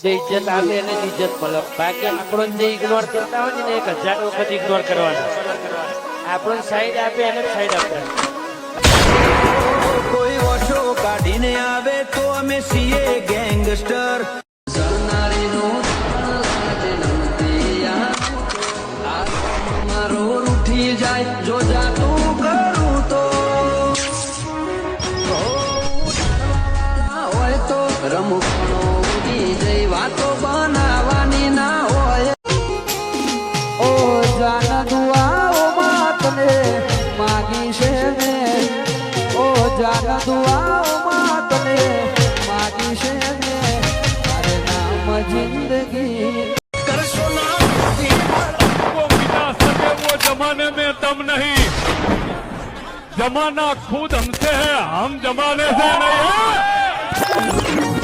જે ઇજ્જત આવે એને જ ઇજ્જત મળે. બાકી આપણો જે ઇગ્નોર કરતા હોય ને 1000 વખત ઇગ્નોર કરવાનો. આપણો સાઈડ આપે એને જ સાઈડ આપવાની. કોઈ ઓછો કાઢીને આવે તો અમે છીએ ગેંગસ્ટર. મારો રૂઠી જાય જો જાતું કરું તો હોય તો રમૂકણો ઉડી જઈ વાતો બનાવવાની ના હોય. ઓ જાન દુઆઓમાં તને માગી છે મેં, ઓ જાન દુઆઓમાં તને માગી છે મેં, તારે નામ જિંદગી કરશો ના वो मिटा सके वो जमाने में दम नहीं, जमाना खुद हमसे है, हम जमाने से नहीं है.